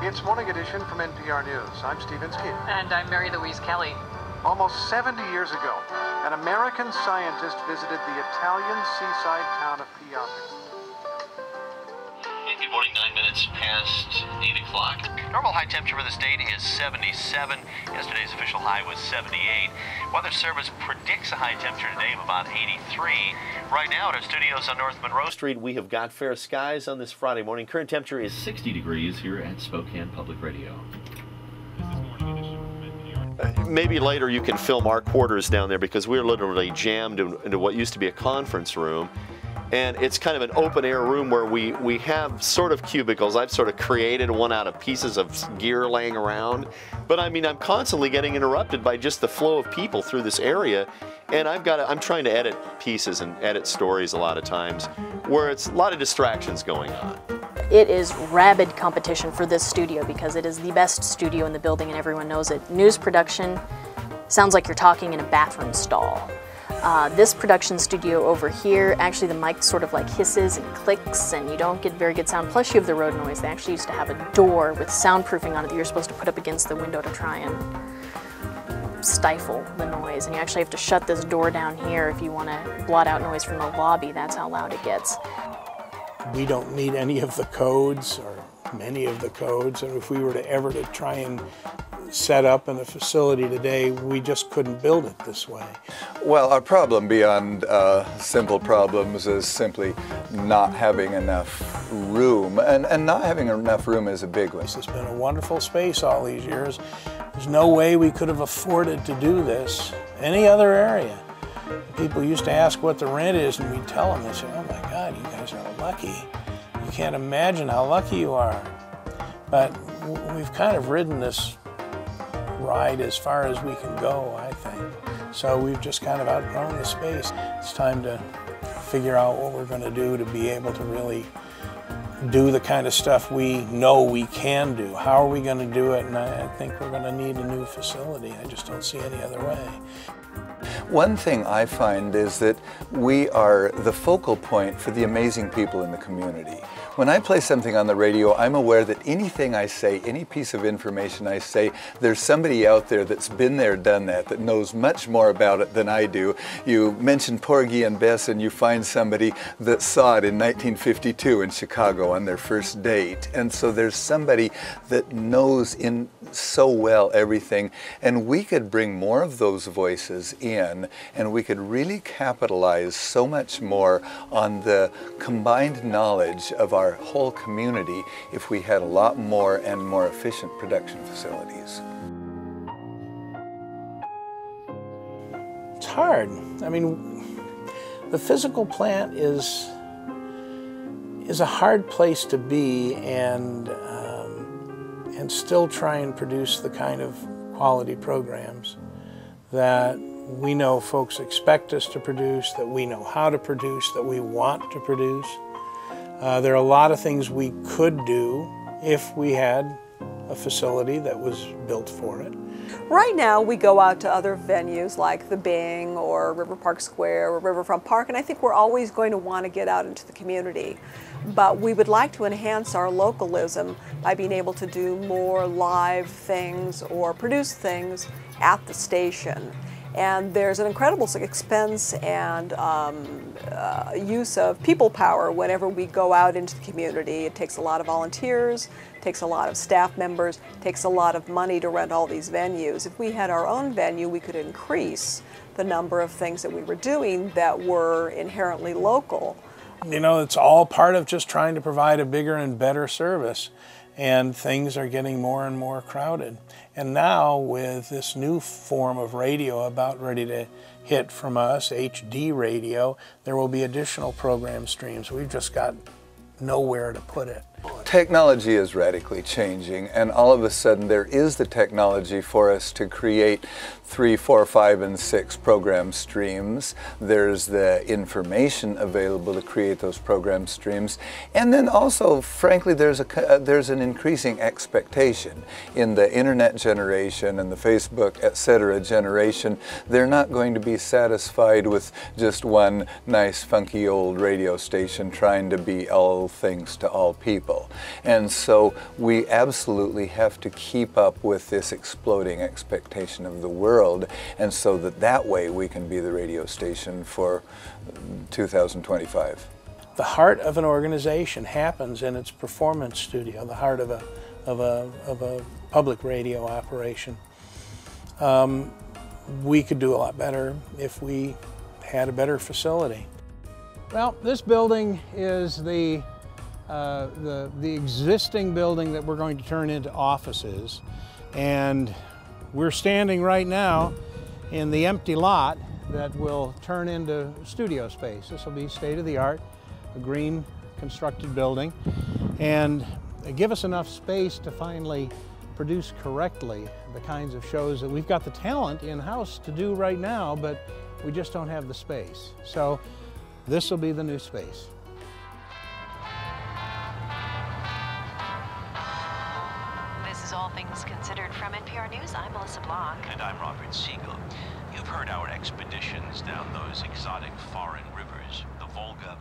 It's Morning Edition from NPR News. I'm Steve Inskeep. And I'm Mary Louise Kelly. Almost 70 years ago, an American scientist visited the Italian seaside town of Piave. Good morning, 9 minutes past 8 o'clock. Normal high temperature for this date is 77. Yesterday's official high was 78. Weather Service predicts a high temperature today of about 83. Right now at our studios on North Monroe Street, we have got fair skies on this Friday morning. Current temperature is 60 degrees here at Spokane Public Radio. Maybe later you can film our quarters down there, because we're literally jammed into what used to be a conference room. And it's kind of an open air room where we have sort of cubicles. I've sort of created one out of pieces of gear laying around. But I mean, I'm constantly getting interrupted by just the flow of people through this area. And I'm trying to edit pieces and edit stories a lot of times where it's a lot of distractions going on. It is rabid competition for this studio because it is the best studio in the building and everyone knows it. News production sounds like you're talking in a bathroom stall. This production studio over here, actually the mic sort of like hisses and clicks and you don't get very good sound. Plus you have the road noise. They actually used to have a door with soundproofing on it that you're supposed to put up against the window to try and stifle the noise. And you actually have to shut this door down here if you want to blot out noise from the lobby. That's how loud it gets. We don't need any of the codes or many of the codes, and if we were to ever try and set up in a facility today, we just couldn't build it this way. Well, our problem beyond simple problems is simply not having enough room, and not having enough room is a big one. This has been a wonderful space all these years. There's no way we could have afforded to do this any other area. People used to ask what the rent is, and we'd tell them, they say, oh my God, you guys are lucky. You can't imagine how lucky you are. But we've kind of ridden this ride as far as we can go, I think. So we've just kind of outgrown the space. It's time to figure out what we're going to do to be able to really do the kind of stuff we know we can do. How are we going to do it? And I think we're going to need a new facility. I just don't see any other way. One thing I find is that we are the focal point for the amazing people in the community. When I play something on the radio, I'm aware that anything I say, any piece of information I say, there's somebody out there that's been there, done that, that knows much more about it than I do. You mentioned Porgy and Bess, and you find somebody that saw it in 1952 in Chicago on their first date. And so there's somebody that knows in so well everything, and we could bring more of those voices in, and we could really capitalize so much more on the combined knowledge of our whole community if we had a lot more and more efficient production facilities. It's hard. I mean, the physical plant is a hard place to be and still try and produce the kind of quality programs that we know folks expect us to produce, that we know how to produce, that we want to produce. There are a lot of things we could do if we had a facility that was built for it. Right now we go out to other venues like the Bing or River Park Square or Riverfront Park, and I think we're always going to want to get out into the community. But we would like to enhance our localism by being able to do more live things or produce things at the station. And there's an incredible expense and use of people power whenever we go out into the community. It takes a lot of volunteers, takes a lot of staff members, takes a lot of money to rent all these venues. If we had our own venue, we could increase the number of things that we were doing that were inherently local. You know, it's all part of just trying to provide a bigger and better service, and things are getting more and more crowded. And now with this new form of radio about ready to hit from us, HD radio, there will be additional program streams. We've just got nowhere to put it. technology is radically changing, and all of a sudden there is the technology for us to create 3, 4, 5, and 6 program streams. There's the information available to create those program streams, and then also, frankly, there's an increasing expectation in the internet generation and the Facebook, etc. generation. They're not going to be satisfied with just one nice, funky old radio station trying to be all things to all people. And so we absolutely have to keep up with this exploding expectation of the world, and so that way we can be the radio station for 2025. The heart of an organization happens in its performance studio, the heart of a public radio operation. We could do a lot better if we had a better facility. Well, this building is the existing building that we're going to turn into offices, and we're standing right now in the empty lot that will turn into studio space. This will be state-of-the-art, a green constructed building, and give us enough space to finally produce correctly the kinds of shows that we've got the talent in-house to do right now, but we just don't have the space. So this will be the new space. This is All Things Considered from NPR News. I'm Melissa Block. And I'm Robert Siegel. You've heard our expeditions down those exotic foreign rivers, the Volga,